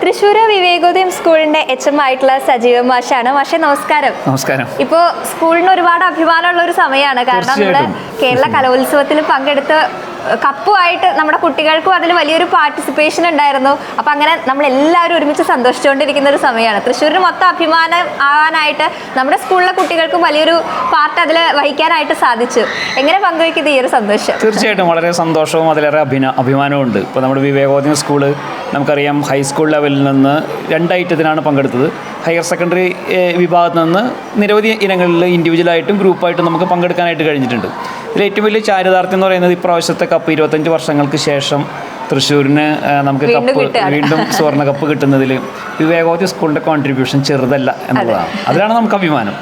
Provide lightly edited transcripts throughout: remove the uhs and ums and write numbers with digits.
തൃശ്ശൂർ വിവേകോദയം സ്കൂളിന്റെ HM ആയിട്ടുള്ള സജീവ മാഷാണ്. മാഷെ നമസ്കാരം. നമസ്കാരം. ഇപ്പോ സ്കൂളിന് ഒരുപാട് അഭിമാനമുള്ള ഒരു സമയമാണ്. കാരണം നമ്മുടെ കേരള കലോത്സവത്തിൽ പങ്കെടുത്ത് കപ്പുമായിട്ട് നമ്മുടെ കുട്ടികൾക്കും അതിൽ വലിയൊരു പാർട്ടിസിപ്പേഷൻ ഉണ്ടായിരുന്നു. അപ്പം അങ്ങനെ നമ്മളെല്ലാവരും ഒരുമിച്ച് സന്തോഷിച്ചുകൊണ്ടിരിക്കുന്ന ഒരു സമയമാണ്. തൃശ്ശൂരിന് മൊത്തം അഭിമാനം ആവാനായിട്ട് നമ്മുടെ സ്കൂളിലെ കുട്ടികൾക്കും വലിയൊരു പാർട്ട് അതിൽ വഹിക്കാനായിട്ട് സാധിച്ചു. എങ്ങനെ പങ്കുവയ്ക്കുന്നത് ഈ ഒരു സന്തോഷം? തീർച്ചയായിട്ടും വളരെ സന്തോഷവും അതിലേറെ അഭിമാനവും ഉണ്ട്. ഇപ്പോൾ നമ്മുടെ വിവേകോദയം സ്കൂള് നമുക്കറിയാം ഹൈസ്കൂൾ ലെവലിൽ നിന്ന് 2 ഐറ്റത്തിനാണ് പങ്കെടുത്തത്. ഹയർ സെക്കൻഡറി വിഭാഗത്തിൽ നിന്ന് നിരവധി ഇനങ്ങളിൽ ഇൻഡിവിജ്വലായിട്ടും ഗ്രൂപ്പായിട്ടും നമുക്ക് പങ്കെടുക്കാനായിട്ട് കഴിഞ്ഞിട്ടുണ്ട്. ഇതിൽ ഏറ്റവും വലിയ ചാരിതാർത്ഥ്യം എന്ന് പറയുന്നത് ഇപ്രാവശ്യത്തെ കപ്പ് 25 വർഷങ്ങൾക്ക് ശേഷം തൃശ്ശൂരിന് നമുക്ക് വീണ്ടും സ്വർണ്ണ കപ്പ് കിട്ടുന്നതിൽ വിവേകോദയം സ്കൂളിൻ്റെ കോൺട്രിബ്യൂഷൻ ചെറുതല്ല എന്നുള്ളതാണ്. അതിലാണ് നമുക്ക് അഭിമാനം.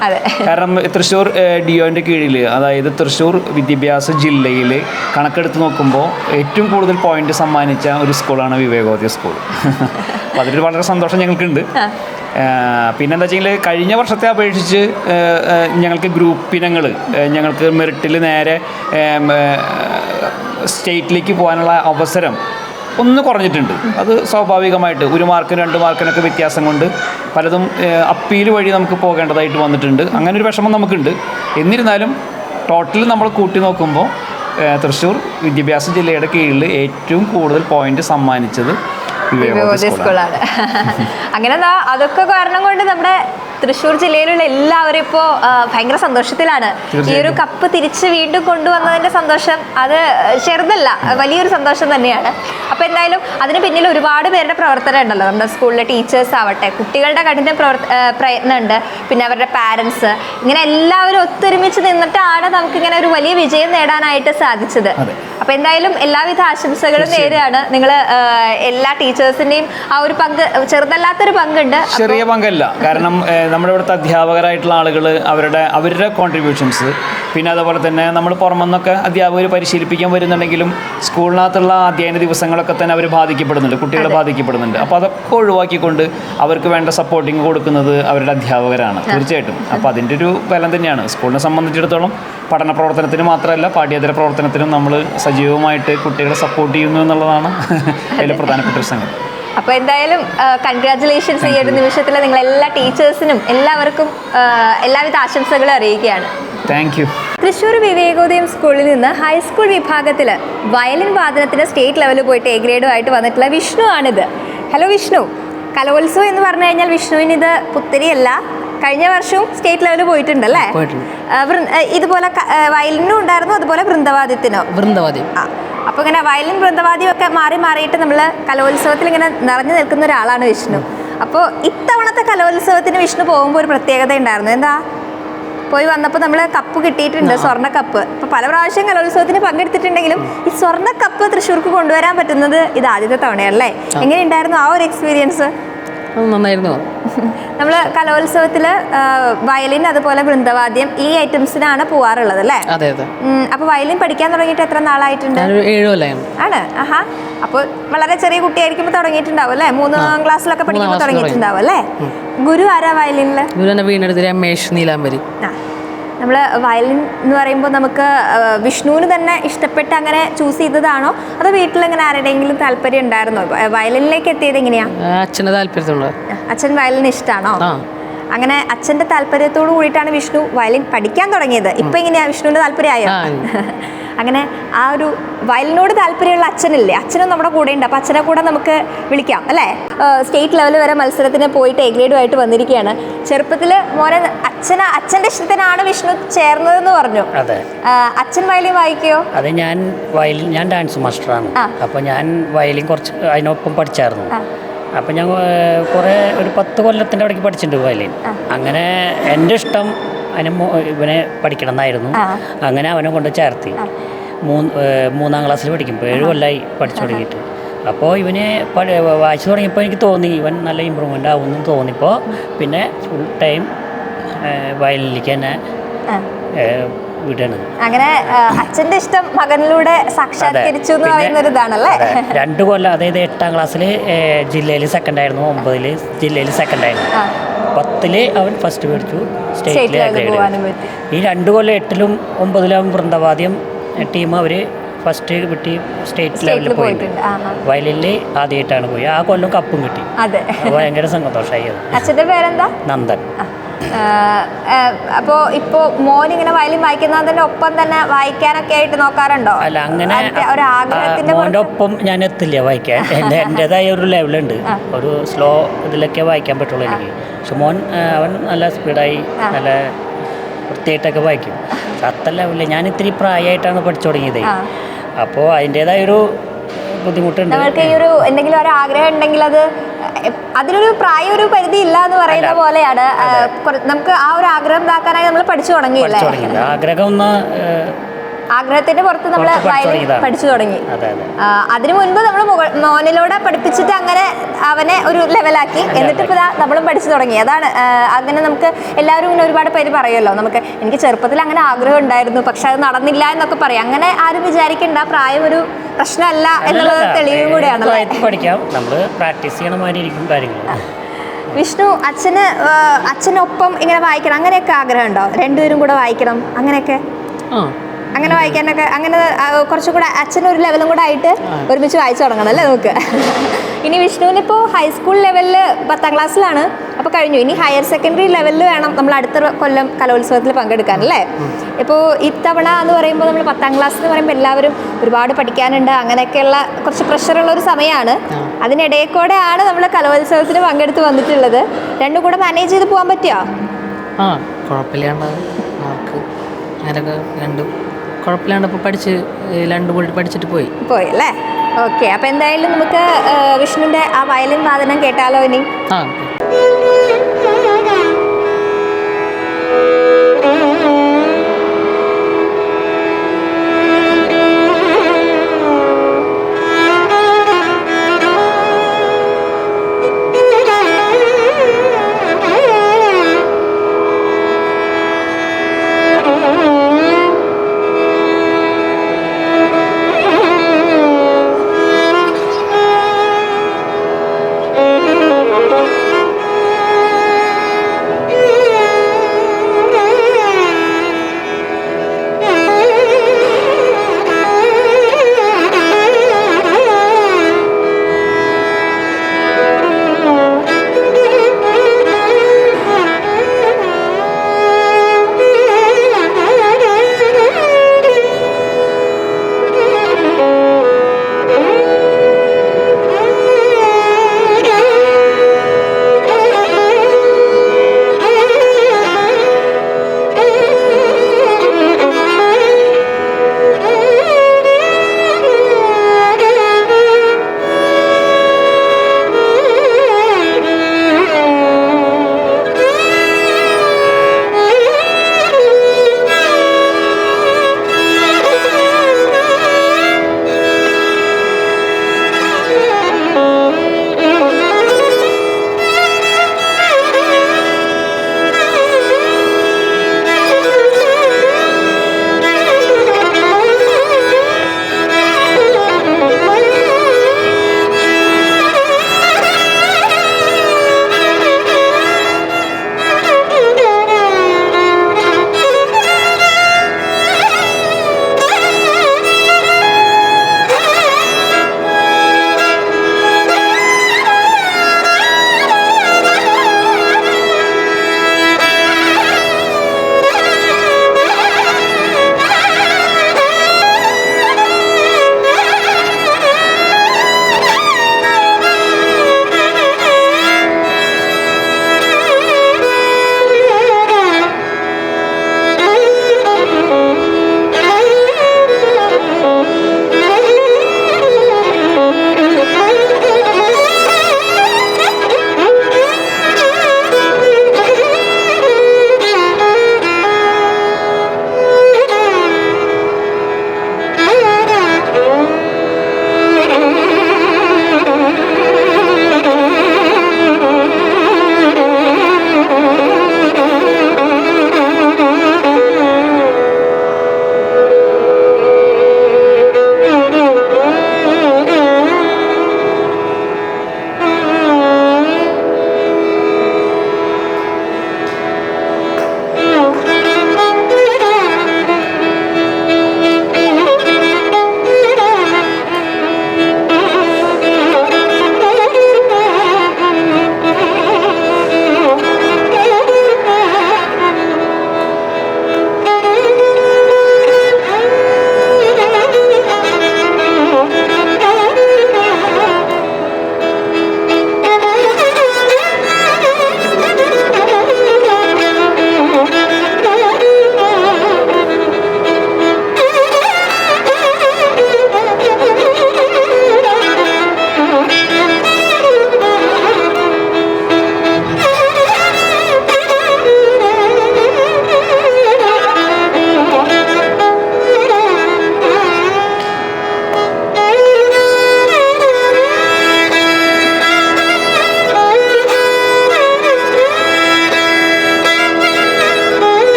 കാരണം തൃശ്ശൂർ DOൻ്റെ കീഴിൽ, അതായത് തൃശ്ശൂർ വിദ്യാഭ്യാസ ജില്ലയിൽ കണക്കെടുത്ത് നോക്കുമ്പോൾ ഏറ്റവും കൂടുതൽ പോയിന്റ് സമ്മാനിച്ച ഒരു സ്കൂളാണ് വിവേകോദയം സ്കൂൾ. അപ്പോൾ അതിൽ വളരെ സന്തോഷം ഞങ്ങൾക്കുണ്ട്. പിന്നെന്താ വെച്ചെങ്കിൽ കഴിഞ്ഞ വർഷത്തെ അപേക്ഷിച്ച് ഞങ്ങൾക്ക് ഗ്രൂപ്പ് ഇനങ്ങൾ ഞങ്ങൾക്ക് മെറിറ്റിൽ നേരെ സ്റ്റേറ്റിലേക്ക് പോകാനുള്ള അവസരം ഒന്ന് കുറഞ്ഞിട്ടുണ്ട്. അത് സ്വാഭാവികമായിട്ട് 1 മാർക്കിന് 2 മാർക്കിനൊക്കെ വ്യത്യാസം കൊണ്ട് പലതും അപ്പീൽ വഴി നമുക്ക് പോകേണ്ടതായിട്ട് വന്നിട്ടുണ്ട്. അങ്ങനെ ഒരു വിഷമം നമുക്കുണ്ട്. എന്നിരുന്നാലും ടോട്ടൽ നമ്മൾ കൂട്ടി നോക്കുമ്പോൾ തൃശ്ശൂർ വിദ്യാഭ്യാസ ജില്ലയുടെ കീഴിൽ ഏറ്റവും കൂടുതൽ പോയിന്റ് സമ്മാനിച്ചത് വിവേകോദയം സ്കൂളാണ്. അങ്ങനെ അതൊക്കെ കാരണം കൊണ്ട് നമ്മുടെ തൃശ്ശൂർ ജില്ലയിലുള്ള എല്ലാവരും ഇപ്പോൾ ഭയങ്കര സന്തോഷത്തിലാണ്. ഈ ഒരു കപ്പ് തിരിച്ച് വീണ്ടും കൊണ്ടുവന്നതിന്റെ സന്തോഷം അത് ചെറുതല്ല, വലിയൊരു സന്തോഷം തന്നെയാണ്. അപ്പോൾ എന്തായാലും അതിന് പിന്നിൽ ഒരുപാട് പേരുടെ പ്രവർത്തനം ഉണ്ടല്ലോ. നമ്മുടെ സ്കൂളിലെ ടീച്ചേഴ്സ് ആവട്ടെ, കുട്ടികളുടെ കഠിന പ്രയത്നമുണ്ട്, പിന്നെ അവരുടെ പാരൻസ്, ഇങ്ങനെ എല്ലാവരും ഒത്തൊരുമിച്ച് നിന്നിട്ടാണ് നമുക്കിങ്ങനെ ഒരു വലിയ വിജയം നേടാനായിട്ട് സാധിച്ചത്. അപ്പോൾ എന്തായാലും എല്ലാവിധ ആശംസകളും നേരെയാണ്. നിങ്ങൾ എല്ലാ ടീച്ചേഴ്സിൻ്റെയും ആ ഒരു പങ്ക് ചെറുതല്ലാത്തൊരു പങ്കുണ്ട്. ചെറിയ പങ്കല്ല, കാരണം നമ്മുടെ ഇവിടുത്തെ അധ്യാപകരായിട്ടുള്ള ആളുകൾ അവരുടെ കോൺട്രിബ്യൂഷൻസ്, പിന്നെ അതുപോലെ തന്നെ നമ്മൾ പുറമെന്നൊക്കെ അധ്യാപകർ പരിശീലിപ്പിക്കാൻ വരുന്നുണ്ടെങ്കിലും സ്കൂളിനകത്തുള്ള അധ്യയന ദിവസങ്ങളൊക്കെ തന്നെ അവർ ബാധിക്കപ്പെടുന്നുണ്ട്, കുട്ടികളെ ബാധിക്കപ്പെടുന്നുണ്ട്. അപ്പോൾ അതൊക്കെ ഒഴിവാക്കിക്കൊണ്ട് അവർക്ക് വേണ്ട സപ്പോർട്ടിങ് കൊടുക്കുന്നത് അവരുടെ അധ്യാപകരാണ് തീർച്ചയായിട്ടും. അപ്പോൾ അതിൻ്റെ ഒരു ബലം തന്നെയാണ്. സ്കൂളിനെ സംബന്ധിച്ചിടത്തോളം പഠന പ്രവർത്തനത്തിന് മാത്രമല്ല പാഠ്യേതര പ്രവർത്തനത്തിനും നമ്മൾ സജീവമായിട്ട് കുട്ടികളെ സപ്പോർട്ട് ചെയ്യുന്നു എന്നുള്ളതാണ് അതിൽ പ്രധാനപ്പെട്ട ഒരു സംഗതി. അപ്പോൾ എന്തായാലും കൺഗ്രാറ്റുലേഷൻസ്. ഈ ഒരു നിമിഷത്തിൽ നിങ്ങൾ എല്ലാ ടീച്ചേഴ്സിനും എല്ലാവർക്കും എല്ലാവിധ ആശംസകളും അറിയിക്കുകയാണ്. Thank you. തൃശ്ശൂർ വിവേകോദയം സ്കൂളിൽ നിന്ന് ഹൈസ്കൂൾ വിഭാഗത്തിൽ വയലിൻ വാദനത്തിന് സ്റ്റേറ്റ് ലെവലിൽ പോയിട്ട് A ഗ്രേഡുമായിട്ട് വന്നിട്ടുള്ള വിഷ്ണു ആണിത്. ഹലോ വിഷ്ണു. കലോത്സവം എന്ന് പറഞ്ഞു കഴിഞ്ഞാൽ വിഷ്ണുവിന് ഇത് പുത്തരിയല്ല, കഴിഞ്ഞ വർഷവും സ്റ്റേറ്റ് ലെവലിൽ പോയിട്ടുണ്ടല്ലേ? ഇതുപോലെ വയലിനും ഉണ്ടായിരുന്നു, അതുപോലെ വൃന്ദവാദ്യത്തിനോ? വൃന്ദവാദ്യം. അപ്പോൾ ഇങ്ങനെ വയലിൻ വൃന്ദവാദ്യം ഒക്കെ മാറിയിട്ട് നമ്മൾ കലോത്സവത്തിൽ ഇങ്ങനെ നിറഞ്ഞു നിൽക്കുന്ന ഒരാളാണ് വിഷ്ണു. അപ്പോൾ ഇത്തവണത്തെ കലോത്സവത്തിന് വിഷ്ണു പോകുമ്പോൾ ഒരു പ്രത്യേകത ഉണ്ടായിരുന്നു. എന്താ? പോയി വന്നപ്പോൾ നമ്മൾ കപ്പ് കിട്ടിയിട്ടുണ്ട്, സ്വർണ്ണ കപ്പ്. ഇപ്പോൾ പല പ്രാവശ്യം കലോത്സവത്തിന് പങ്കെടുത്തിട്ടുണ്ടെങ്കിലും ഈ സ്വർണ്ണ കപ്പ് തൃശ്ശൂർക്ക് കൊണ്ടുവരാൻ പറ്റുന്നത് ഇത് ആദ്യത്തെ തവണയല്ലേ? എങ്ങനെയുണ്ടായിരുന്നു ആ ഒരു എക്സ്പീരിയൻസ്? നന്നായിരുന്നു. നമ്മൾ കലോത്സവത്തിൽ വയലിൻ അതുപോലെ വൃന്ദവാദ്യം ഈ ഐറ്റംസിനാണ് പോവാറുള്ളത് അല്ലേ? അതെ അതെ. അപ്പോൾ വയലിൻ പഠിക്കാൻ തുടങ്ങിയിട്ട് എത്ര നാളായിട്ടുണ്ട്? 7 കൊല്ലം ആണ്. ആഹാ. അപ്പോൾ വളരെ ചെറിയ കുട്ടിയായിരിക്കുമ്പോൾ തുടങ്ങിയിട്ടുണ്ടാവും അല്ലേ? 3ാം ക്ലാസ്സിലൊക്കെ പഠിക്കുമ്പോൾ തുടങ്ങിയിട്ടുണ്ടാവും അല്ലേ? ഗുരു ആരാ വയലിനില്? ഗുരു വീണെടുത്ത് രമേശ് നീലാംബരി. നമ്മൾ വയലിൻ എന്ന് പറയുമ്പോൾ നമുക്ക് വിഷ്ണുവിന് തന്നെ ഇഷ്ടപ്പെട്ട് അങ്ങനെ ചൂസ് ചെയ്തതാണോ അതോ വീട്ടിലെങ്ങനെ ആരുടെയെങ്കിലും താല്പര്യം ഉണ്ടായിരുന്നോ? വയലിനിലേക്ക് എത്തിയത് എങ്ങനെയാ? അച്ഛൻ്റെ താല്പര്യത്തിലുള്ള. അച്ഛൻ വയലിൻ ഇഷ്ടമാണോ? അങ്ങനെ അച്ഛൻ്റെ താല്പര്യത്തോട് കൂടിയിട്ടാണ് വിഷ്ണു വയലിൻ പഠിക്കാൻ തുടങ്ങിയത്. ഇപ്പം എങ്ങനെയാ വിഷ്ണുവിൻ്റെ താല്പര്യമായോ? അങ്ങനെ ആ ഒരു വയലിനോട് താല്പര്യമുള്ള അച്ഛനില്ലേ, അച്ഛനും നമ്മുടെ കൂടെ ഉണ്ട്. അപ്പോൾ അച്ഛനെ കൂടെ നമുക്ക് വിളിക്കാം അല്ലേ? സ്റ്റേറ്റ് ലെവൽ വരെ മത്സരത്തിന് പോയിട്ട് A ഗ്രേഡുമായിട്ട് വന്നിരിക്കുകയാണ്. ചെറുപ്പത്തിൽ മോനെ അച്ഛൻ്റെ ഇഷ്ടത്തിനാണ് വിഷ്ണു ചേർന്നതെന്ന് പറഞ്ഞു. അച്ഛൻ വയലിൻ വായിക്കോ? അതെ, ഞാൻ ഡാൻസ് മാസ്റ്ററാണ്. അപ്പോൾ ഞാൻ വയലിൻ കുറച്ച് അതിനൊപ്പം പഠിച്ചായിരുന്നു. അപ്പം ഞാൻ ഒരു 10 കൊല്ലത്തിൻ്റെ അവിടേക്ക് പഠിച്ചിട്ടുണ്ട് വയലിൻ. അങ്ങനെ എൻ്റെ ഇഷ്ടം ഇവനെ പഠിക്കണം എന്നായിരുന്നു. അങ്ങനെ അവനെ കൊണ്ട് ചേർത്തി. 3ാം ക്ലാസ്സിൽ പഠിക്കുമ്പോൾ 7 കൊല്ലമായി പഠിച്ചു തുടങ്ങിയിട്ട്. അപ്പോൾ ഇവന് വായിച്ചു തുടങ്ങിയപ്പോൾ എനിക്ക് തോന്നി ഇവൻ നല്ല ഇമ്പ്രൂവ്മെൻ്റ് ആവുമെന്ന് തോന്നിയപ്പോൾ പിന്നെ ഫുൾ ടൈം വയലിനിലേക്ക് തന്നെ വിടണം. അങ്ങനെ അച്ഛൻ്റെ ഇഷ്ടം മകനിലൂടെ സാക്ഷാത്കരിച്ചു എന്ന് പറയുന്ന ഒരു ഇതാണല്ലേ? 2 കൊല്ലം, അതായത് 8ാം ക്ലാസ്സിൽ ജില്ലയിൽ സെക്കൻഡ് ആയിരുന്നു, 9ൽ ജില്ലയിൽ സെക്കൻഡ് ആയിരുന്നു, 10ൽ അവൻ ഫസ്റ്റ് മേടിച്ചു, സ്റ്റേറ്റിൽ. ഈ 2 കൊല്ലം 8ലും 9ലും വൃന്ദവാദ്യം ടീം അവർ ഫസ്റ്റ് കിട്ടി സ്റ്റേറ്റ് സ്റ്റേറ്റിൽ ലെവലിൽ പോയിട്ടുണ്ട്. പോയിട്ടുണ്ട്. ആ, ആ. വയലിനിൽ ആദ്യമായിട്ടാണ് പോയി. ആ കൊല്ലം കപ്പും കിട്ടി. അതെ. അപ്പോൾ ഭയങ്കര സന്തോഷമായി അത്. അച്ഛൻ്റെ പേരെന്താ? നന്ദൻ. അപ്പോൾ ഇപ്പോൾ മോൻ ഇങ്ങനെ വയലിൻ വായിക്കുന്നതിന്റെ ഒപ്പം തന്നെ വായിക്കാനൊക്കെ ആയിട്ട് നോക്കാറുണ്ടോ? അല്ല, അങ്ങനെ ഒരു ആഗ്രഹത്തിന്റെ മോൻ്റെ ഒപ്പം ഞാൻ എത്തില്ല വായിക്കാൻ. എൻ്റെതായ ഒരു ലെവലുണ്ട്. ഒരു സ്ലോ ഇതിലൊക്കെ വായിക്കാൻ പറ്റുള്ളൂ എനിക്ക്. പക്ഷെ മോൻ അവൻ നല്ല സ്പീഡായി നല്ല വൃത്തിയായിട്ടൊക്കെ വായിക്കും. അത്ര ലെവലിൽ ഞാൻ ഇത്തിരി പ്രായമായിട്ടാണ് പഠിച്ചു തുടങ്ങിയത്. അപ്പോൾ അതിൻ്റെതായൊരു ബുദ്ധിമുട്ടുണ്ട്. നമ്മൾക്ക് ഈ ഒരു എന്തെങ്കിലും ഒരു ആഗ്രഹം ഉണ്ടെങ്കിൽ അതിനൊരു പ്രായം ഒരു പരിധി ഇല്ല എന്ന് പറയുന്ന പോലെയാണ്. നമുക്ക് ആ ഒരു ആഗ്രഹം ഇതാക്കാനായി നമ്മൾ പഠിച്ചു തുടങ്ങിയില്ലേ? ആഗ്രഹം ഒന്ന് ആഗ്രഹത്തിന്റെ പുറത്ത് നമ്മൾ പഠിച്ചു തുടങ്ങി. അതിനു മുൻപ് നമ്മൾ മോനിലൂടെ പഠിപ്പിച്ചിട്ട് അങ്ങനെ അവനെ ഒരു ലെവലാക്കി. എന്നിട്ട് ഇപ്പോൾ നമ്മളും പഠിച്ചു തുടങ്ങി. അതാണ് അങ്ങനെ നമുക്ക് എല്ലാവരും ഇങ്ങനെ ഒരുപാട് പേര് പറയുമല്ലോ, നമുക്ക് എനിക്ക് ചെറുപ്പത്തിൽ അങ്ങനെ ആഗ്രഹം ഉണ്ടായിരുന്നു പക്ഷെ അത് നടന്നില്ല എന്നൊക്കെ പറയും. അങ്ങനെ ആരും വിചാരിക്കേണ്ട, പ്രായം ഒരു പ്രശ്നമല്ല എന്നുള്ളത് തെളിവും കൂടെയാണ്. പഠിക്കാം, നമ്മൾ പ്രാക്ടീസ് ചെയ്യണ മാതിരി ഇരിക്കും കാര്യങ്ങൾ. വിഷ്ണു, അച്ഛനൊപ്പം ഇങ്ങനെ വായിക്കണം അങ്ങനെയൊക്കെ ആഗ്രഹം ഉണ്ടോ? രണ്ടുപേരും കൂടെ വായിക്കണം അങ്ങനെയൊക്കെ? അങ്ങനെ വായിക്കാനൊക്കെ അങ്ങനെ കുറച്ചും കൂടെ അച്ഛനൊരു ലെവലും കൂടെ ആയിട്ട് ഒരുമിച്ച് വായിച്ചു തുടങ്ങണം അല്ലേ നമുക്ക്? ഇനി വിഷ്ണുവിനിപ്പോൾ ഹൈസ്കൂൾ ലെവലിൽ 10ാം ക്ലാസ്സിലാണ്, അപ്പോൾ കഴിഞ്ഞു. ഇനി ഹയർ സെക്കൻഡറി ലെവലിൽ വേണം നമ്മൾ അടുത്ത കൊല്ലം കലോത്സവത്തിൽ പങ്കെടുക്കാൻ അല്ലേ? ഇപ്പോൾ ഇത്തവണ എന്ന് പറയുമ്പോൾ നമ്മൾ 10ാം ക്ലാസ് എന്ന് പറയുമ്പോൾ എല്ലാവരും ഒരുപാട് പഠിക്കാനുണ്ട്, അങ്ങനെയൊക്കെയുള്ള കുറച്ച് പ്രഷറുള്ള ഒരു സമയമാണ്. അതിനിടയിൽ കൂടെയാണ് നമ്മൾ കലോത്സവത്തിന് പങ്കെടുത്ത് വന്നിട്ടുള്ളത്. രണ്ടും കൂടെ മാനേജ് ചെയ്ത് പോകാൻ പറ്റിയോ? കുഴപ്പമില്ലാണ്ട് മാർക്ക് അങ്ങനെയൊക്കെ രണ്ടും കുഴപ്പമില്ലാണ്ട് ഇപ്പോൾ പഠിച്ചിട്ട് പോയി അല്ലേ? ഓക്കെ, അപ്പോൾ എന്തായാലും നമുക്ക് വിഷ്ണുവിൻ്റെ ആ വയലിൻ വാദനം കേട്ടാലോ ഇനി?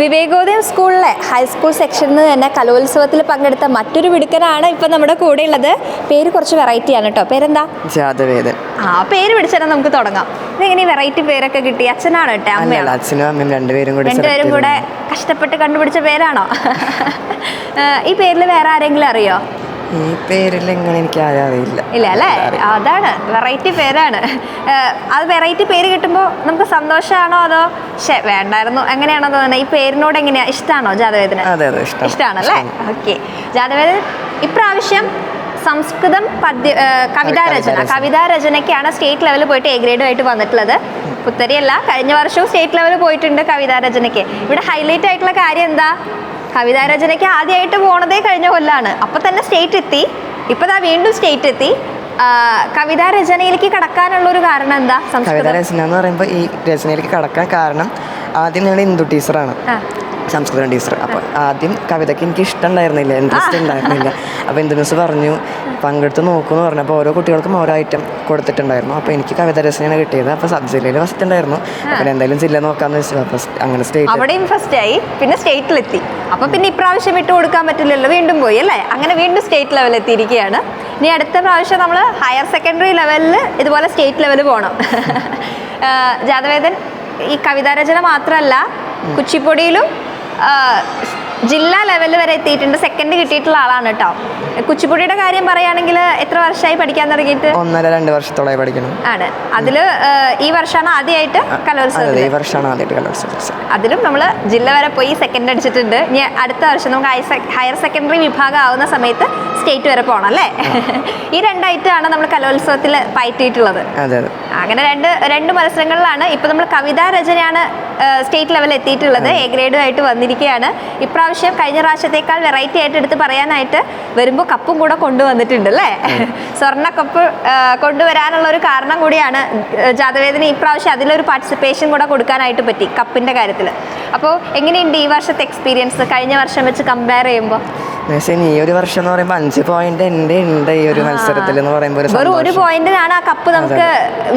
വിവേകോദയം സ്കൂളിലെ ഹൈസ്കൂൾ സെക്ഷനിൽ നിന്ന് തന്നെ കലോത്സവത്തിൽ പങ്കെടുത്ത മറ്റൊരു മിടുക്കനാണ് ഇപ്പം നമ്മുടെ കൂടെ ഉള്ളത്. പേര് കുറച്ച് വെറൈറ്റിയാണ് കേട്ടോ. പേരെന്താ? ജാതവേദൻ. പേര് പിടിച്ചാൽ നമുക്ക് തുടങ്ങാം. ഇതെങ്ങനെ വെറൈറ്റി പേരൊക്കെ കിട്ടി? അച്ഛനാണ് കേട്ടോ? അമ്മയാണ്? അച്ഛനും അമ്മയും രണ്ടുപേരും കൂടെ കഷ്ടപ്പെട്ട് കണ്ടുപിടിച്ച പേരാണോ? ഈ പേരിൽ വേറെ ആരെങ്കിലും അറിയോ? ഈ പേരിൽ എങ്ങനെ എനിക്ക് ആരും അറിയില്ല. ഇല്ല അല്ലേ? അതാണ് വെറൈറ്റി പേരാണ്. അത് വെറൈറ്റി പേര് കിട്ടുമ്പോൾ നമുക്ക് സന്തോഷമാണോ അതോ വേണ്ടായിരുന്നു എങ്ങനെയാണോ തോന്നുന്നത്? ഈ പേരിനോട് എങ്ങനെയാ? ഇഷ്ടമാണോ ജാതവേദന? ഇഷ്ടമാണല്ലേ? ഓക്കെ. ജാതവേദൻ ഇപ്രാവശ്യം സംസ്കൃതം കവിതാരചനയ്ക്കാണ് സ്റ്റേറ്റ് ലെവലിൽ പോയിട്ട് എ ഗ്രേഡുമായിട്ട് വന്നിട്ടുള്ളത്. പുത്തരിയല്ല, കഴിഞ്ഞ വർഷവും സ്റ്റേറ്റ് ലെവലിൽ പോയിട്ടുണ്ട് കവിതാരചനയ്ക്ക്. ഇവിടെ ഹൈലൈറ്റ് ആയിട്ടുള്ള കാര്യം എന്താ? കവിതാരചനയ്ക്ക് ആദ്യമായിട്ട് പോണതേ കഴിഞ്ഞ കൊല്ലാണ്. അപ്പം തന്നെ സ്റ്റേറ്റ് എത്തി. ഇപ്പം വീണ്ടും സ്റ്റേറ്റ് എത്തി. കവിതാരചനയിലേക്ക് കടക്കാനുള്ളൊരു കാരണം എന്താ? കവിതാരചന എന്ന് പറയുമ്പോൾ ഈ രചനയിലേക്ക് കടക്കാൻ കാരണം ആദ്യം ഞങ്ങൾ ഹിന്ദു ടീച്ചറാണ്, സംസ്കൃതം ടീച്ചർ. അപ്പോൾ ആദ്യം കവിതയ്ക്ക് എനിക്ക് ഇഷ്ടമുണ്ടായിരുന്നില്ല, ഇൻട്രസ്റ്റ് ഉണ്ടായിരുന്നില്ല. അപ്പോൾ ഹിന്ദു മിസ് പറഞ്ഞു പങ്കെടുത്ത് നോക്കുമെന്ന് പറഞ്ഞു. അപ്പോൾ ഓരോ കുട്ടികൾക്കും ഓരോ ഐറ്റം കൊടുത്തിട്ടുണ്ടായിരുന്നു. അപ്പോൾ എനിക്ക് കവിത രചനയാണ് കിട്ടിയത്. അപ്പോൾ സബ് ജില്ലയിൽ ഫസ്റ്റ് ഉണ്ടായിരുന്നു. അപ്പോൾ എന്തായാലും ജില്ല നോക്കാമെന്ന് വെച്ചു. അപ്പോൾ അങ്ങനെ അവിടെയും ഫസ്റ്റ് ആയി, പിന്നെ സ്റ്റേറ്റിലെത്തി. അപ്പോൾ പിന്നെ ഇപ്രാവശ്യം വിട്ടു കൊടുക്കാൻ പറ്റില്ലല്ലോ, വീണ്ടും പോയി അല്ലേ? അങ്ങനെ വീണ്ടും സ്റ്റേറ്റ് ലെവലിൽ എത്തിയിരിക്കുകയാണ്. ഇനി അടുത്ത പ്രാവശ്യം നമ്മൾ ഹയർ സെക്കൻഡറി ലെവലിൽ ഇതുപോലെ സ്റ്റേറ്റ് ലെവലിൽ പോകണം. ജാതവേദൻ ഈ കവിതാരചന മാത്രമല്ല, കുച്ചിപ്പൊടിയിലും ജില്ലാ ലെവലിൽ വരെ എത്തിയിട്ടുണ്ട്. സെക്കൻഡ് കിട്ടിയിട്ടുള്ള ആളാണ് കേട്ടോ. കുച്ചിപ്പുടിയുടെ കാര്യം പറയുകയാണെങ്കിൽ എത്ര വർഷമായി പഠിക്കാൻ തുടങ്ങിയിട്ട്? 1.5-2 വർഷത്തോളമായി പഠിക്കണം. ആണ്. അതിൽ ഈ വർഷമാണ് ആദ്യമായിട്ട് കലോത്സവം. അതിലും നമ്മൾ ജില്ല വരെ പോയി സെക്കൻഡ് അടിച്ചിട്ടുണ്ട്. ഇനി അടുത്ത വർഷം നമുക്ക് ഹയർ സെക്കൻഡറി വിഭാഗം ആവുന്ന സമയത്ത് സ്റ്റേറ്റ് വരെ പോകണം അല്ലേ? ഈ രണ്ടായിട്ടാണ് നമ്മൾ കലോത്സവത്തിൽ പയറ്റിയിട്ടുള്ളത്. അങ്ങനെ രണ്ട് മത്സരങ്ങളിലാണ്. ഇപ്പം നമ്മൾ കവിതാ രചനയാണ് സ്റ്റേറ്റ് ലെവലിൽ എത്തിയിട്ടുള്ളത്. എ ഗ്രേഡുമായിട്ട് വന്നിരിക്കുകയാണ്. ഇപ്രാവശ്യം കഴിഞ്ഞ പ്രാവശ്യത്തേക്കാൾ വെറൈറ്റി ആയിട്ട് എടുത്ത് പറയാനായിട്ട് വരുമ്പോൾ കപ്പും കൂടെ കൊണ്ടുവന്നിട്ടുണ്ട് അല്ലേ? സ്വർണ്ണ കപ്പ് കൊണ്ടുവരാനുള്ള ഒരു കാരണം കൂടിയാണ് ജാതവേദന. ഇപ്രാവശ്യം അതിലൊരു പാർട്ടിസിപ്പേഷൻ കൂടെ കൊടുക്കാനായിട്ട് പറ്റി കപ്പിൻ്റെ കാര്യത്തിൽ. അപ്പോൾ എങ്ങനെയുണ്ട് ഈ വർഷത്തെ എക്സ്പീരിയൻസ് കഴിഞ്ഞ വർഷം വെച്ച് കമ്പയർ ചെയ്യുമ്പോൾ? ഈ ഒരു വർഷം എന്ന് പറയുമ്പോൾ 5 പോയിന്റ് എൻ്റെ ഉണ്ട് ഈ ഒരു മത്സരത്തിൽ എന്ന് പറയുമ്പോൾ. ഒരു പോയിന്റിനാണ് ആ കപ്പ്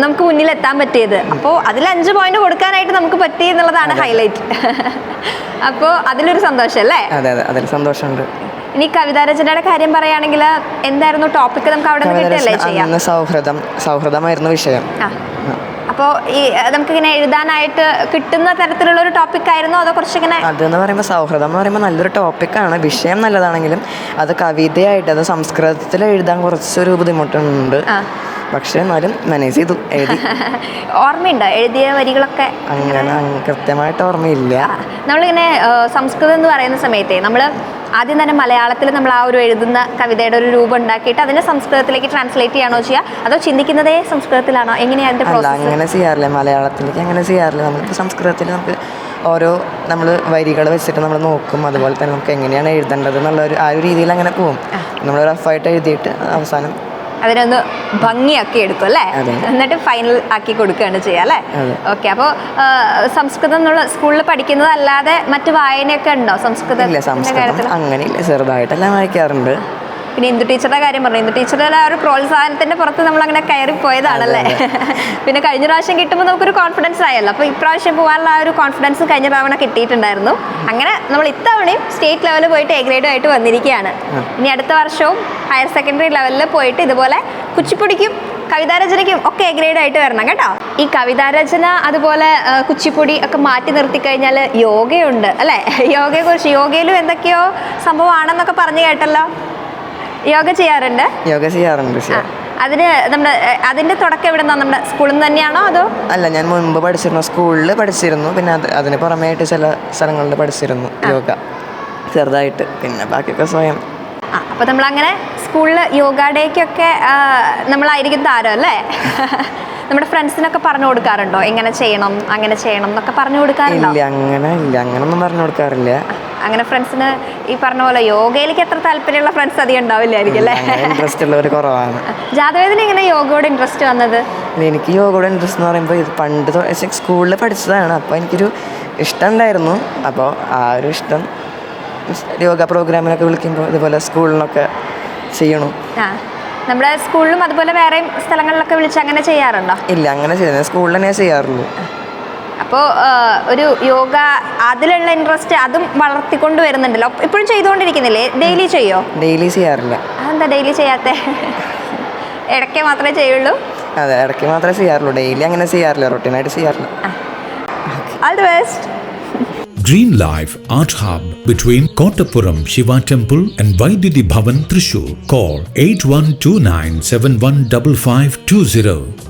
നമുക്ക് മുന്നിൽ എത്താൻ പറ്റിയത്. അപ്പോൾ അതിൽ 5 പോയിന്റ് കൊടുക്കാനായിട്ട് നമുക്ക് പറ്റി എന്നുള്ളതാണ് ഹൈലൈറ്റ്. അപ്പോൾ അതിലൊരു സന്തോഷം അല്ലേ? അതെ, അതിൽ സന്തോഷമുണ്ട്. ഇനി കവിതാരചനയുടെ കാര്യം പറയുകയാണെങ്കിൽ എന്തായിരുന്നു ടോപ്പിക്? നമുക്ക് അവിടെ നിന്ന് കിട്ടിയല്ലേ ചെയ്യാം? സൗഹൃദമായിരുന്നു വിഷയം. അപ്പോൾ ഈ നമുക്കിങ്ങനെ എഴുതാനായിട്ട് കിട്ടുന്ന തരത്തിലുള്ള ഒരു ടോപ്പിക് ആയിരുന്നോ അതോ കുറച്ചിങ്ങനെ? അതെന്ന് പറയുമ്പോൾ സൗഹൃദം എന്ന് പറയുമ്പോൾ നല്ലൊരു ടോപ്പിക്കാണ്. വിഷയം നല്ലതാണെങ്കിലും അത് കവിതയായിട്ട് അത് സംസ്കൃതത്തിൽ എഴുതാൻ കുറച്ചൊരു ബുദ്ധിമുട്ടുണ്ട്. പക്ഷെ എന്നാലും മാനേജ് ചെയ്തു, എഴുതി. ഓർമ്മയുണ്ടോ എഴുതിയ വരികളൊക്കെ? അങ്ങനെ കൃത്യമായിട്ട് ഓർമ്മയില്ല. നമ്മളിങ്ങനെ സംസ്കൃതം എന്ന് പറയുന്ന സമയത്തെ നമ്മൾ ആദ്യം തന്നെ മലയാളത്തിൽ നമ്മൾ ആ ഒരു എഴുതുന്ന കവിതയുടെ ഒരു രൂപം ഉണ്ടാക്കിയിട്ട് അതിനെ സംസ്കൃതത്തിലേക്ക് ട്രാൻസ്ലേറ്റ് ചെയ്യാണോ ചെയ്യുക, അതോ ചിന്തിക്കുന്നതേ സംസ്കൃതത്തിലാണോ? എങ്ങനെയാണ് അതിൻ്റെ പ്രോസസ്സ്? അങ്ങനെ ചെയ്യാറില്ല, മലയാളത്തിലേക്ക് അങ്ങനെ ചെയ്യാറില്ല. നമ്മളിപ്പോൾ സംസ്കൃതത്തിൽ നമുക്ക് ഓരോ നമ്മൾ വരികൾ വെച്ചിട്ട് നമ്മൾ നോക്കും. അതുപോലെ തന്നെ നമുക്ക് എങ്ങനെയാണ് എഴുതേണ്ടത് എന്നുള്ള ആ ഒരു രീതിയിൽ അങ്ങനെ പോകും. നമ്മൾ റഫായിട്ട് എഴുതിയിട്ട് അവസാനം അതിനൊന്ന് ഭംഗിയാക്കി എടുക്കും അല്ലേ? എന്നിട്ട് ഫൈനൽ ആക്കി കൊടുക്കുകയാണ് ചെയ്യുക അല്ലേ? ഓക്കെ. അപ്പോൾ സംസ്കൃതം നമ്മൾ സ്കൂളിൽ പഠിക്കുന്നതല്ലാതെ മറ്റു വായനയൊക്കെ ഉണ്ടോ സംസ്കൃതത്തിന്റെ കാര്യത്തിൽ? അങ്ങനെയില്ല, ചെറുതായിട്ടെല്ലാം വായിക്കാറുണ്ട്. പിന്നെ ഇന്ദു ടീച്ചറുടെ കാര്യം പറഞ്ഞു. ഇന്ദു ടീച്ചറുടെ ആ ഒരു പ്രോത്സാഹനത്തിന്റെ പുറത്ത് നമ്മൾ അങ്ങനെ കയറി പോയതാണല്ലേ? പിന്നെ കഴിഞ്ഞ പ്രാവശ്യം കിട്ടുമ്പോൾ നമുക്കൊരു കോൺഫിഡൻസ് ആയല്ലോ. അപ്പോൾ ഇപ്രാവശ്യം പോകാനുള്ള ആ ഒരു കോൺഫിഡൻസ് കഴിഞ്ഞ തവണ കിട്ടിയിട്ടുണ്ടായിരുന്നു. അങ്ങനെ നമ്മൾ ഇത്തവണയും സ്റ്റേറ്റ് ലെവലിൽ പോയിട്ട് എ ഗ്രേഡുമായിട്ട് വന്നിരിക്കുകയാണ്. ഇനി അടുത്ത വർഷവും ഹയർ സെക്കൻഡറി ലെവലിൽ പോയിട്ട് ഇതുപോലെ കുച്ചിപ്പുടിക്കും കവിതാരചനയ്ക്കും ഒക്കെ എ ഗ്രേഡായിട്ട് വരണം കേട്ടോ. ഈ കവിതാരചന അതുപോലെ കുച്ചിപ്പുടി ഒക്കെ മാറ്റി നിർത്തിക്കഴിഞ്ഞാൽ യോഗയുണ്ട് അല്ലേ? യോഗയെക്കുറിച്ച് യോഗയിലും എന്തൊക്കെയോ സംഭവമാണെന്നൊക്കെ പറഞ്ഞു കേട്ടല്ലോ. യോഗ ചെയ്യാറുണ്ട്? അതിന് നമ്മുടെ അതിന്റെ തുടക്കം എവിടെ നിന്നാണ്? നമ്മുടെ സ്കൂളിൽ നിന്ന് തന്നെയാണോ അതോ? അല്ല, ഞാൻ മുൻപ് പഠിച്ചിരുന്നു, സ്കൂളിൽ പഠിച്ചിരുന്നു. പിന്നെ അതിന് പുറമേയായിട്ട് ചില സ്ഥലങ്ങളിൽ പഠിച്ചിരുന്നു യോഗ ചെറുതായിട്ട്. പിന്നെ ബാക്കിയൊക്കെ സ്വയം. അപ്പോൾ നമ്മളങ്ങനെ സ്കൂളിൽ യോഗ ഡേക്കൊക്കെ നമ്മളായിരിക്കും താരം അല്ലേ? നമ്മുടെ ഫ്രണ്ട്സിനൊക്കെ പറഞ്ഞു കൊടുക്കാറുണ്ടോ എങ്ങനെ ചെയ്യണം അങ്ങനെ ചെയ്യണം എന്നൊക്കെ പറഞ്ഞു കൊടുക്കാറുണ്ടോ? അങ്ങനൊന്നും പറഞ്ഞു കൊടുക്കാറില്ല. അങ്ങനെ ഫ്രണ്ട്സിന് ഈ പറഞ്ഞ പോലെ യോഗയിലേക്ക് എത്ര താല്പര്യമുള്ള ഫ്രണ്ട്സ് അധികം ഉണ്ടാവില്ലായിരിക്കും അല്ലേ? ഇൻട്രസ്റ്റ് ഉള്ളവർ കുറവാണ്. ജാതവേദന എങ്ങനെ യോഗയോട് ഇൻട്രസ്റ്റ് വന്നത്? എനിക്ക് യോഗയോട് ഇൻട്രസ്റ്റ് എന്ന് പറയുമ്പോൾ ഇത് പണ്ട് സ്കൂളിൽ പഠിച്ചതാണ്. അപ്പോൾ എനിക്കൊരു ഇഷ്ടം ഉണ്ടായിരുന്നു. അപ്പോൾ ആ ഒരു ഇഷ്ടം യോഗ പ്രോഗ്രാമിനൊക്കെ വിളിക്കുമ്പോൾ ഇതുപോലെ സ്കൂളിനൊക്കെ ചെയ്യണം. നമ്മുടെ സ്കൂളിലും അതുപോലെ വേറെയും സ്ഥലങ്ങളിലൊക്കെ വിളിച്ച് അങ്ങനെ ചെയ്യാറുണ്ടോ? ഇല്ല, അങ്ങനെ ചെയ്യുന്നത് സ്കൂളിൽ തന്നെ ചെയ്യാറുള്ളൂ. അപ്പോൾ ഒരു യോഗ അതിലുള്ള ഇൻട്രസ്റ്റ് അതും വളർത്തിക്കൊണ്ട് വരുന്നുണ്ടല്ലോ, ഇപ്പോഴും ചെയ്തുകൊണ്ടിരിക്കുന്നില്ലേ? ഡെയിലി ചെയ്യോ? ഡെയിലി ചെയ്യാറില്ല. അതെന്താ ഡെയിലി ചെയ്യാത്ത? ഇടയ്ക്ക് മാത്രമേ ചെയ്യുള്ളൂ? അതെ, ഇടയ്ക്ക് മാത്രമേ ചെയ്യാറുള്ളൂ, ഡെയിലി അങ്ങനെ ചെയ്യാറില്ല, റൊട്ടീനായിട്ട് ചെയ്യാറില്ല. All the best. Green Life Art Hub between Kottapuram Shiva Temple and Vaididi Bhavan, Thrissur. Call 8129715520.